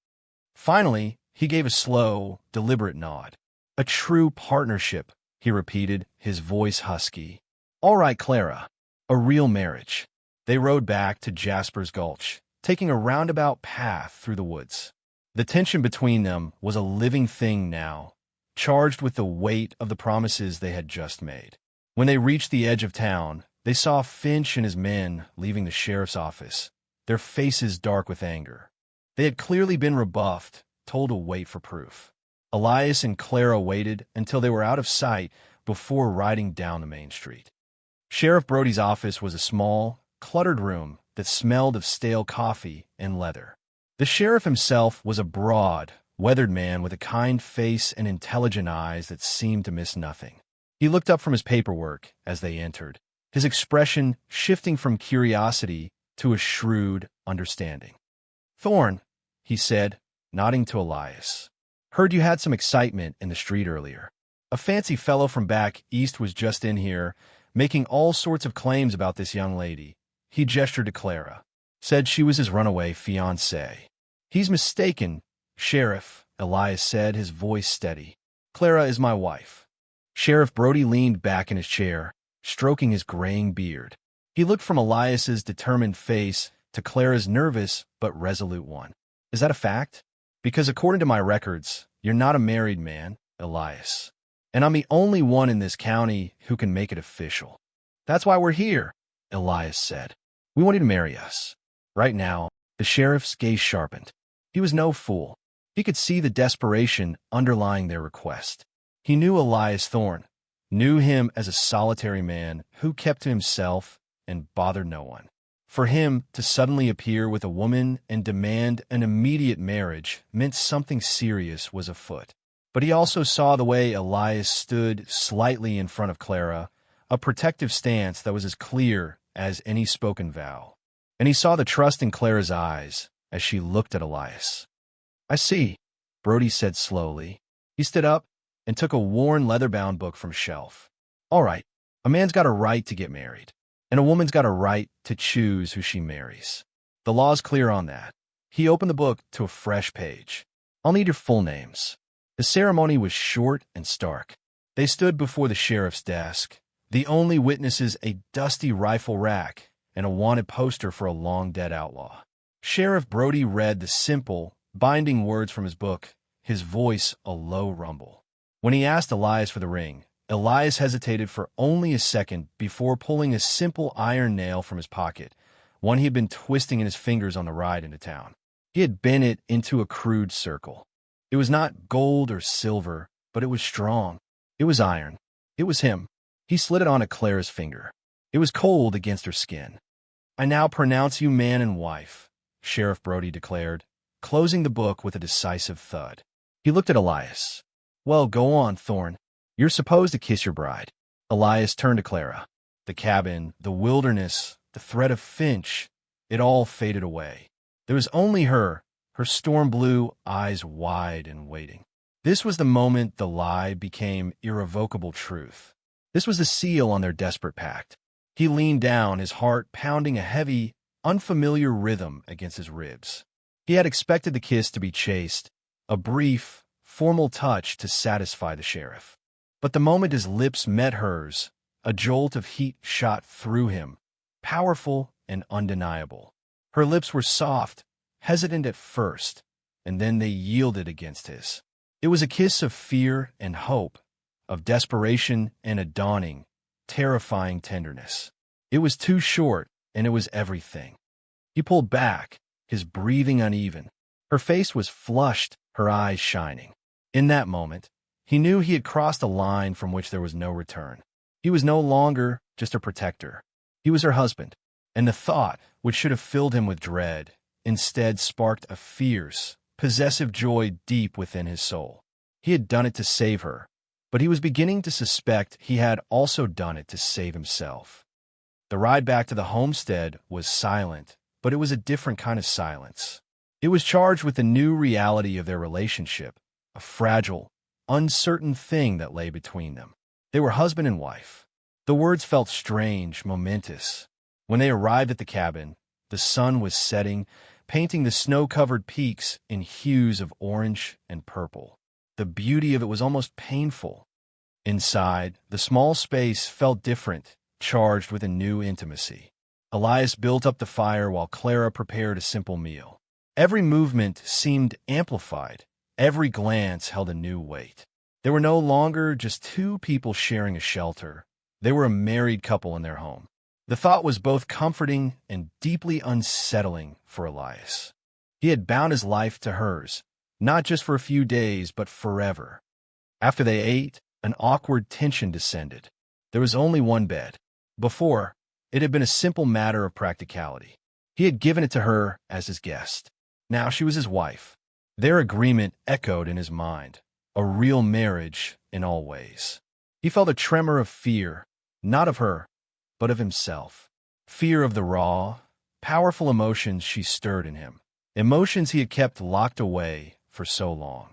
Finally, he gave a slow, deliberate nod. "A true partnership," he repeated, his voice husky. "All right, Clara, a real marriage." They rode back to Jasper's Gulch, taking a roundabout path through the woods. The tension between them was a living thing now, charged with the weight of the promises they had just made. When they reached the edge of town, they saw Finch and his men leaving the sheriff's office, their faces dark with anger. They had clearly been rebuffed, told to wait for proof. Elias and Clara waited until they were out of sight before riding down the main street. Sheriff Brody's office was a small, cluttered room that smelled of stale coffee and leather. The sheriff himself was a broad, weathered man with a kind face and intelligent eyes that seemed to miss nothing. He looked up from his paperwork as they entered, his expression shifting from curiosity to a shrewd understanding. "Thorne," he said, nodding to Elias. "Heard you had some excitement in the street earlier. A fancy fellow from back east was just in here, making all sorts of claims about this young lady." He gestured to Clara. "Said she was his runaway fiancée." "He's mistaken, Sheriff," Elias said, his voice steady. "Clara is my wife." Sheriff Brody leaned back in his chair, stroking his graying beard. He looked from Elias's determined face to Clara's nervous but resolute one. "Is that a fact? Because according to my records, you're not a married man, Elias. And I'm the only one in this county who can make it official." "That's why we're here," Elias said. "We want you to marry us." Right now, the sheriff's gaze sharpened. He was no fool. He could see the desperation underlying their request. He knew Elias Thorne, knew him as a solitary man who kept to himself and bothered no one. For him to suddenly appear with a woman and demand an immediate marriage meant something serious was afoot. But he also saw the way Elias stood slightly in front of Clara, a protective stance that was as clear as any spoken vow. And he saw the trust in Clara's eyes as she looked at Elias. "I see," Brody said slowly. He stood up and took a worn leather-bound book from a shelf. "All right, a man's got a right to get married, and a woman's got a right to choose who she marries. The law's clear on that." He opened the book to a fresh page. "I'll need your full names." The ceremony was short and stark. They stood before the sheriff's desk, the only witnesses a dusty rifle rack and a wanted poster for a long-dead outlaw. Sheriff Brody read the simple, binding words from his book, his voice a low rumble. When he asked Elias for the ring, Elias hesitated for only a second before pulling a simple iron nail from his pocket, one he had been twisting in his fingers on the ride into town. He had bent it into a crude circle. It was not gold or silver, but it was strong. It was iron. It was him. He slid it onto Clara's finger. It was cold against her skin. "I now pronounce you man and wife," Sheriff Brody declared, closing the book with a decisive thud. He looked at Elias. "Well, go on, Thorne. You're supposed to kiss your bride." Elias turned to Clara. The cabin, the wilderness, the threat of Finch, it all faded away. There was only her storm-blue eyes wide and waiting. This was the moment the lie became irrevocable truth. This was the seal on their desperate pact. He leaned down, his heart pounding a heavy, unfamiliar rhythm against his ribs. He had expected the kiss to be chaste, a brief, formal touch to satisfy the sheriff. But the moment his lips met hers, a jolt of heat shot through him, powerful and undeniable. Her lips were soft, hesitant at first, and then they yielded against his. It was a kiss of fear and hope, of desperation and a dawning, terrifying tenderness. It was too short, and it was everything. He pulled back, his breathing uneven. Her face was flushed, her eyes shining. In that moment, he knew he had crossed a line from which there was no return. He was no longer just a protector. He was her husband, and the thought, which should have filled him with dread, instead sparked a fierce, possessive joy deep within his soul. He had done it to save her, but he was beginning to suspect he had also done it to save himself. The ride back to the homestead was silent, but it was a different kind of silence. It was charged with the new reality of their relationship, a fragile, uncertain thing that lay between them. They were husband and wife. The words felt strange, momentous. When they arrived at the cabin, the sun was setting, painting the snow-covered peaks in hues of orange and purple. The beauty of it was almost painful. Inside, the small space felt different, charged with a new intimacy. Elias built up the fire while Clara prepared a simple meal. Every movement seemed amplified. Every glance held a new weight. They were no longer just two people sharing a shelter. They were a married couple in their home. The thought was both comforting and deeply unsettling for Elias. He had bound his life to hers, not just for a few days, but forever. After they ate, an awkward tension descended. There was only one bed. Before, it had been a simple matter of practicality. He had given it to her as his guest. Now she was his wife. Their agreement echoed in his mind, a real marriage in all ways. He felt a tremor of fear, not of her, but of himself. Fear of the raw, powerful emotions she stirred in him. Emotions he had kept locked away for so long.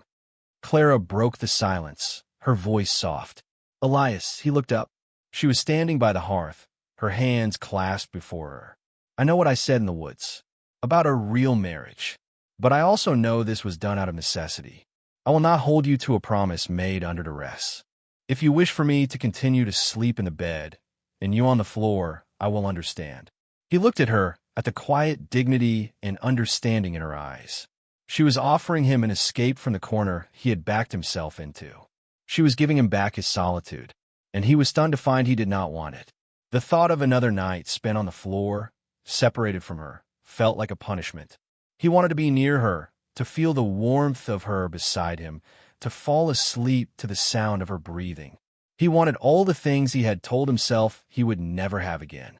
Clara broke the silence, her voice soft. Elias, he looked up. She was standing by the hearth, her hands clasped before her. I know what I said in the woods, about a real marriage. But I also know this was done out of necessity. I will not hold you to a promise made under duress. If you wish for me to continue to sleep in the bed, and you on the floor, I will understand. He looked at her, at the quiet dignity and understanding in her eyes. She was offering him an escape from the corner he had backed himself into. She was giving him back his solitude, and he was stunned to find he did not want it. The thought of another night spent on the floor, separated from her, felt like a punishment. He wanted to be near her, to feel the warmth of her beside him, to fall asleep to the sound of her breathing. He wanted all the things he had told himself he would never have again.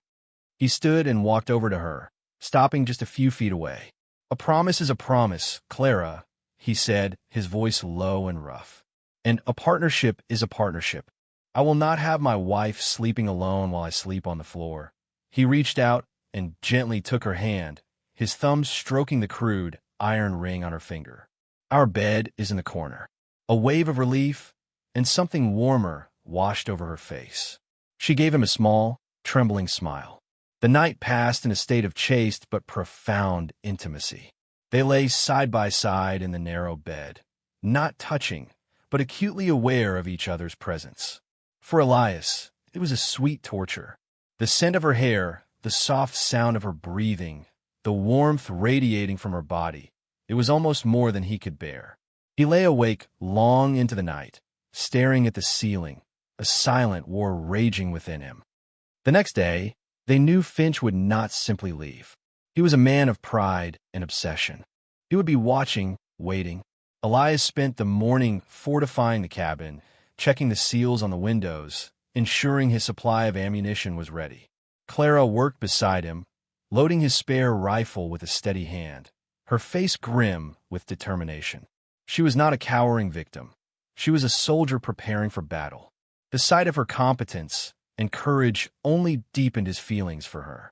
He stood and walked over to her, stopping just a few feet away. A promise is a promise, Clara, he said, his voice low and rough. And a partnership is a partnership. I will not have my wife sleeping alone while I sleep on the floor. He reached out and gently took her hand, his thumb stroking the crude, iron ring on her finger. Our bed is in the corner. A wave of relief and something warmer washed over her face. She gave him a small, trembling smile. The night passed in a state of chaste but profound intimacy. They lay side by side in the narrow bed, not touching, but acutely aware of each other's presence. For Elias, it was a sweet torture. The scent of her hair, the soft sound of her breathing, the warmth radiating from her body, it was almost more than he could bear. He lay awake long into the night, staring at the ceiling, a silent war raging within him. The next day, they knew Finch would not simply leave. He was a man of pride and obsession. He would be watching, waiting. Elias spent the morning fortifying the cabin, checking the seals on the windows, ensuring his supply of ammunition was ready. Clara worked beside him, loading his spare rifle with a steady hand, her face grim with determination. She was not a cowering victim. She was a soldier preparing for battle. The sight of her competence and courage only deepened his feelings for her.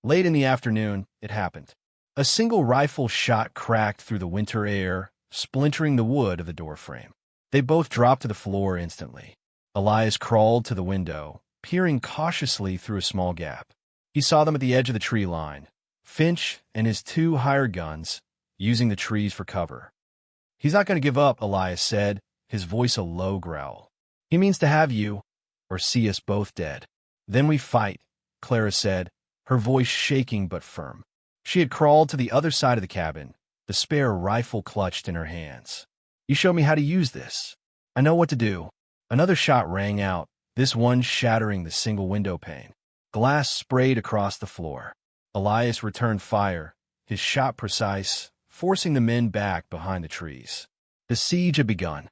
Late in the afternoon, it happened. A single rifle shot cracked through the winter air, splintering the wood of the doorframe. They both dropped to the floor instantly. Elias crawled to the window, peering cautiously through a small gap. He saw them at the edge of the tree line, Finch and his two hired guns, using the trees for cover. He's not going to give up, Elias said, his voice a low growl. He means to have you, or see us both dead. Then we fight, Clara said, her voice shaking but firm. She had crawled to the other side of the cabin, the spare rifle clutched in her hands. You show me how to use this. I know what to do. Another shot rang out, this one shattering the single window pane. Glass sprayed across the floor. Elias returned fire, his shot precise, forcing the men back behind the trees. The siege had begun.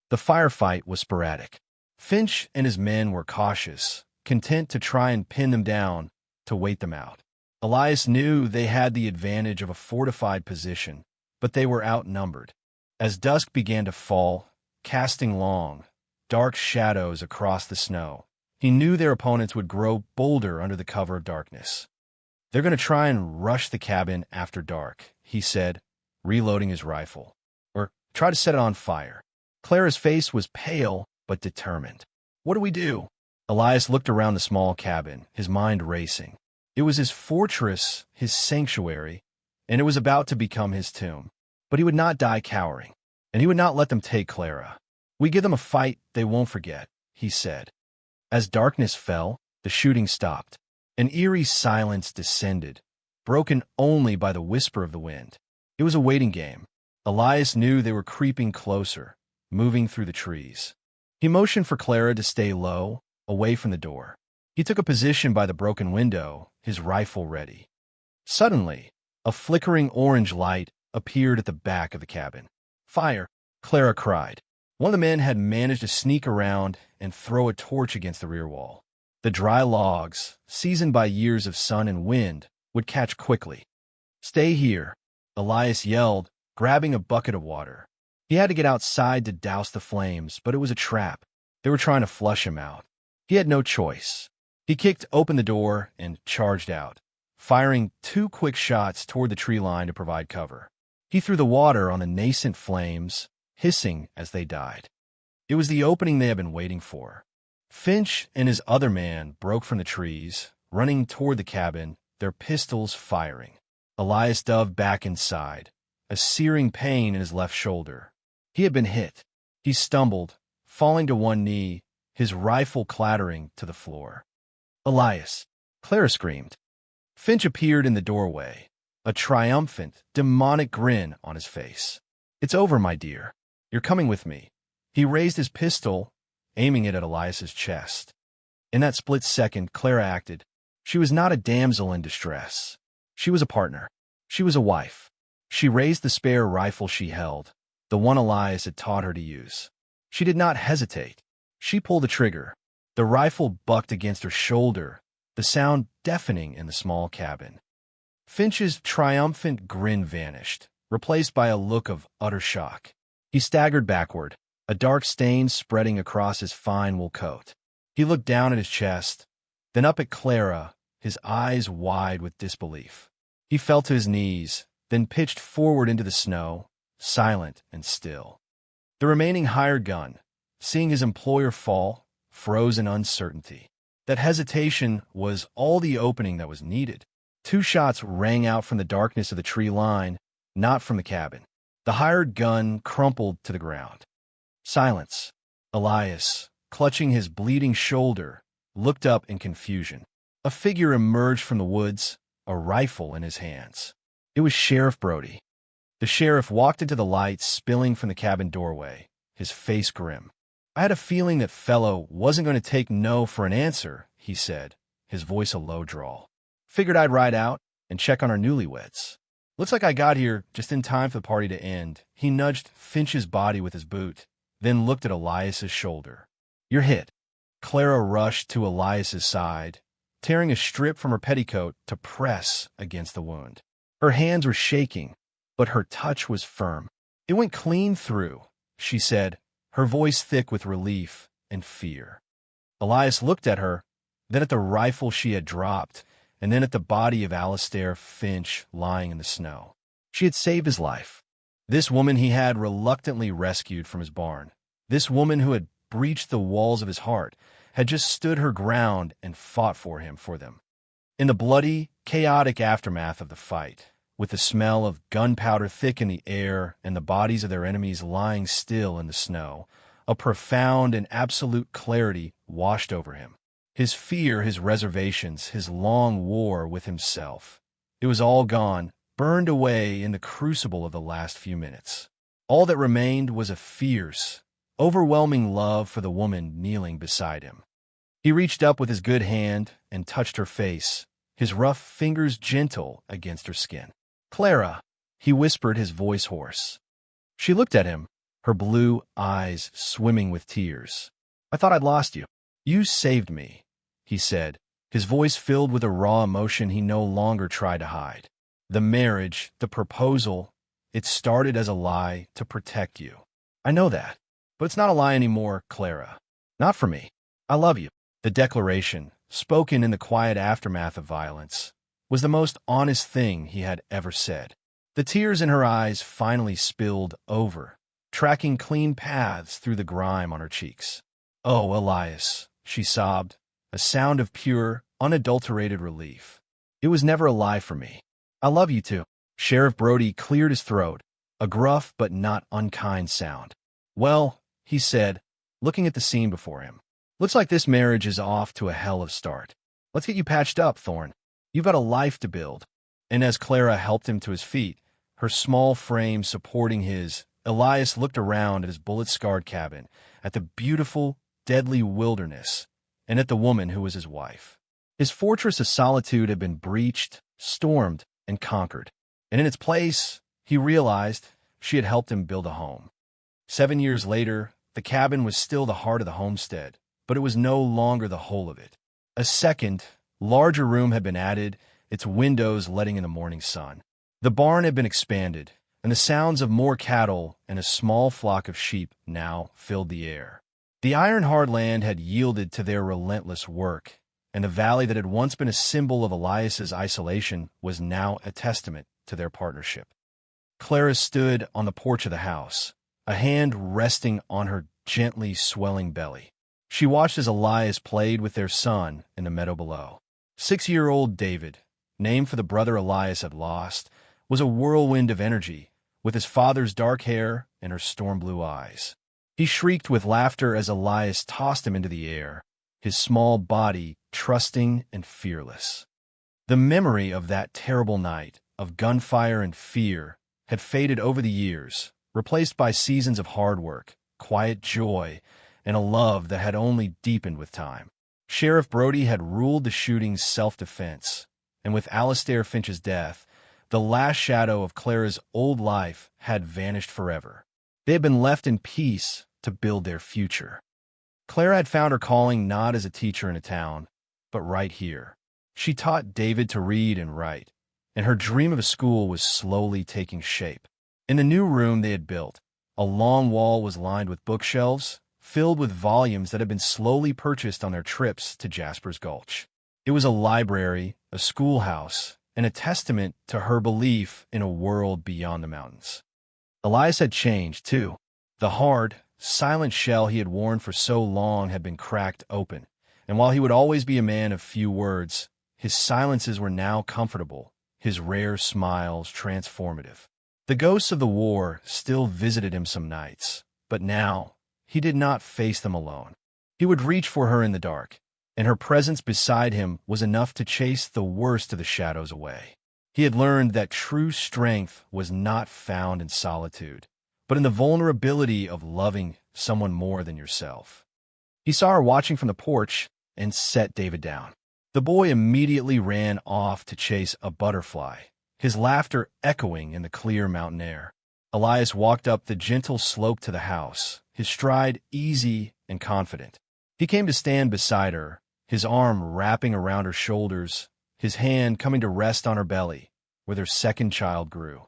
The firefight was sporadic. Finch and his men were cautious, content to try and pin them down, to wait them out. Elias knew they had the advantage of a fortified position, but they were outnumbered. As dusk began to fall, casting long, dark shadows across the snow, he knew their opponents would grow bolder under the cover of darkness. They're going to try and rush the cabin after dark, he said, reloading his rifle. Or try to set it on fire. Clara's face was pale but determined. What do we do? Elias looked around the small cabin, his mind racing. It was his fortress, his sanctuary, and it was about to become his tomb. But he would not die cowering, and he would not let them take Clara. We give them a fight they won't forget, he said. As darkness fell, the shooting stopped. An eerie silence descended, broken only by the whisper of the wind. It was a waiting game. Elias knew they were creeping closer, moving through the trees. He motioned for Clara to stay low, away from the door. He took a position by the broken window, his rifle ready. Suddenly, a flickering orange light appeared at the back of the cabin. "Fire!" Clara cried. One of the men had managed to sneak around and throw a torch against the rear wall. The dry logs, seasoned by years of sun and wind, would catch quickly. "Stay here," Elias yelled, grabbing a bucket of water. He had to get outside to douse the flames, but it was a trap. They were trying to flush him out. He had no choice. He kicked open the door and charged out, firing 2 quick shots toward the tree line to provide cover. He threw the water on the nascent flames, hissing as they died. It was the opening they had been waiting for. Finch and his other man broke from the trees, running toward the cabin, their pistols firing. Elias dove back inside, a searing pain in his left shoulder. He had been hit. He stumbled, falling to one knee, his rifle clattering to the floor. "Elias!" Clara screamed. Finch appeared in the doorway, a triumphant, demonic grin on his face. "It's over, my dear. You're coming with me." He raised his pistol, aiming it at Elias's chest. In that split second, Clara acted. She was not a damsel in distress. She was a partner. She was a wife. She raised the spare rifle she held, the one Elias had taught her to use. She did not hesitate. She pulled the trigger. The rifle bucked against her shoulder, the sound deafening in the small cabin. Finch's triumphant grin vanished, replaced by a look of utter shock. He staggered backward, a dark stain spreading across his fine wool coat. He looked down at his chest, then up at Clara, his eyes wide with disbelief. He fell to his knees, then pitched forward into the snow, silent and still. The remaining hired gun, seeing his employer fall, froze in uncertainty. That hesitation was all the opening that was needed. 2 shots rang out from the darkness of the tree line, not from the cabin. The hired gun crumpled to the ground. Silence. Elias, clutching his bleeding shoulder, looked up in confusion. A figure emerged from the woods, a rifle in his hands. It was Sheriff Brody. The sheriff walked into the light spilling from the cabin doorway, his face grim. "I had a feeling that fellow wasn't going to take no for an answer," he said, his voice a low drawl. "Figured I'd ride out and check on our newlyweds. Looks like I got here just in time for the party to end." He nudged Finch's body with his boot, then looked at Elias's shoulder. "You're hit." Clara rushed to Elias's side, tearing a strip from her petticoat to press against the wound. Her hands were shaking, but her touch was firm. "It went clean through," she said, her voice thick with relief and fear. Elias looked at her, then at the rifle she had dropped, and then at the body of Alistair Finch lying in the snow. She had saved his life. This woman he had reluctantly rescued from his barn. This woman who had breached the walls of his heart, had just stood her ground and fought for them. In the bloody, chaotic aftermath of the fight, with the smell of gunpowder thick in the air and the bodies of their enemies lying still in the snow, a profound and absolute clarity washed over him. His fear, his reservations, his long war with himself. It was all gone, burned away in the crucible of the last few minutes. All that remained was a fierce, overwhelming love for the woman kneeling beside him. He reached up with his good hand and touched her face, his rough fingers gentle against her skin. "Clara," he whispered, his voice hoarse. She looked at him, her blue eyes swimming with tears. "I thought I'd lost you." "You saved me," he said, his voice filled with a raw emotion he no longer tried to hide. "The marriage, the proposal, it started as a lie to protect you. I know that. But it's not a lie anymore, Clara. Not for me. I love you." The declaration, spoken in the quiet aftermath of violence, was the most honest thing he had ever said. The tears in her eyes finally spilled over, tracking clean paths through the grime on her cheeks. "Oh, Elias," she sobbed, a sound of pure, unadulterated relief. "It was never a lie for me. I love you too." Sheriff Brody cleared his throat, a gruff but not unkind sound. "Well," he said, looking at the scene before him, "looks like this marriage is off to a hell of a start. Let's get you patched up, Thorn. You've got a life to build. And as Clara helped him to his feet, her small frame supporting his, Elias looked around at his bullet-scarred cabin, at the beautiful, deadly wilderness, and at the woman who was his wife. His fortress of solitude had been breached, stormed, and conquered, and in its place, he realized she had helped him build a home. 7 years later, the cabin was still the heart of the homestead, but it was no longer the whole of it. A second, larger room had been added, its windows letting in the morning sun. The barn had been expanded, and the sounds of more cattle and a small flock of sheep now filled the air. The iron-hard land had yielded to their relentless work, and the valley that had once been a symbol of Elias's isolation was now a testament to their partnership. Clara stood on the porch of the house, a hand resting on her gently swelling belly. She watched as Elias played with their son in the meadow below. 6-year-old David, named for the brother Elias had lost, was a whirlwind of energy, with his father's dark hair and her storm-blue eyes. He shrieked with laughter as Elias tossed him into the air, his small body trusting and fearless. The memory of that terrible night, of gunfire and fear, had faded over the years, replaced by seasons of hard work, quiet joy, and a love that had only deepened with time. Sheriff Brody had ruled the shooting's self-defense, and with Alistair Finch's death, the last shadow of Clara's old life had vanished forever. They had been left in peace to build their future. Clara had found her calling not as a teacher in a town, but right here. She taught David to read and write, and her dream of a school was slowly taking shape. In the new room they had built, a long wall was lined with bookshelves, filled with volumes that had been slowly purchased on their trips to Jasper's Gulch. It was a library, a schoolhouse, and a testament to her belief in a world beyond the mountains. Elias had changed, too. The hard, silent shell he had worn for so long had been cracked open, and while he would always be a man of few words, his silences were now comfortable, his rare smiles transformative. The ghosts of the war still visited him some nights, but now he did not face them alone. He would reach for her in the dark, and her presence beside him was enough to chase the worst of the shadows away. He had learned that true strength was not found in solitude, but in the vulnerability of loving someone more than yourself. He saw her watching from the porch and set David down. The boy immediately ran off to chase a butterfly, his laughter echoing in the clear mountain air. Elias walked up the gentle slope to the house, his stride easy and confident. He came to stand beside her, his arm wrapping around her shoulders, his hand coming to rest on her belly, where their second child grew.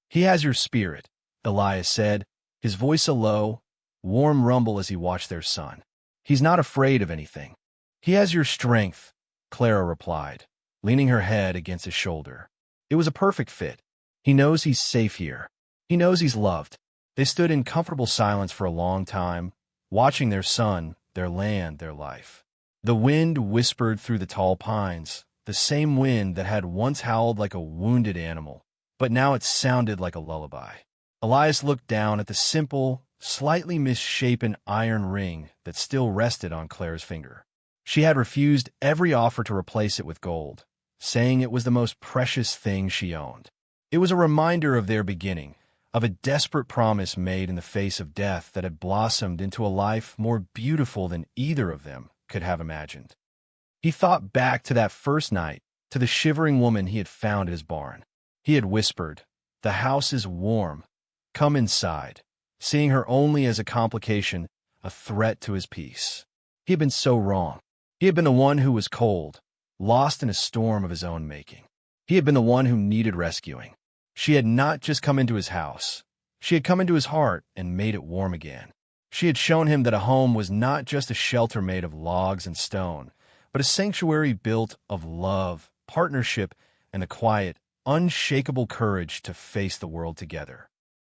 "He has your spirit," Elias said, his voice a low, warm rumble as he watched their son. "He's not afraid of anything." "He has your strength," Clara replied, leaning her head against his shoulder. It was a perfect fit. He knows he's safe here. He knows he's loved. They stood in comfortable silence for a long time, watching their son, their land, their life. The wind whispered through the tall pines, the same wind that had once howled like a wounded animal, but now it sounded like a lullaby. Elias looked down at the simple, slightly misshapen iron ring that still rested on Clara's finger. She had refused every offer to replace it with gold, saying it was the most precious thing she owned. It was a reminder of their beginning, of a desperate promise made in the face of death that had blossomed into a life more beautiful than either of them could have imagined. He thought back to that first night, to the shivering woman he had found at his barn. He had whispered, "The house is warm. Come inside," seeing her only as a complication, a threat to his peace. He had been so wrong. He had been the one who was cold, lost in a storm of his own making. He had been the one who needed rescuing. She had not just come into his house. She had come into his heart and made it warm again. She had shown him that a home was not just a shelter made of logs and stone, but a sanctuary built of love, partnership, and the quiet, unshakable courage to face the world together.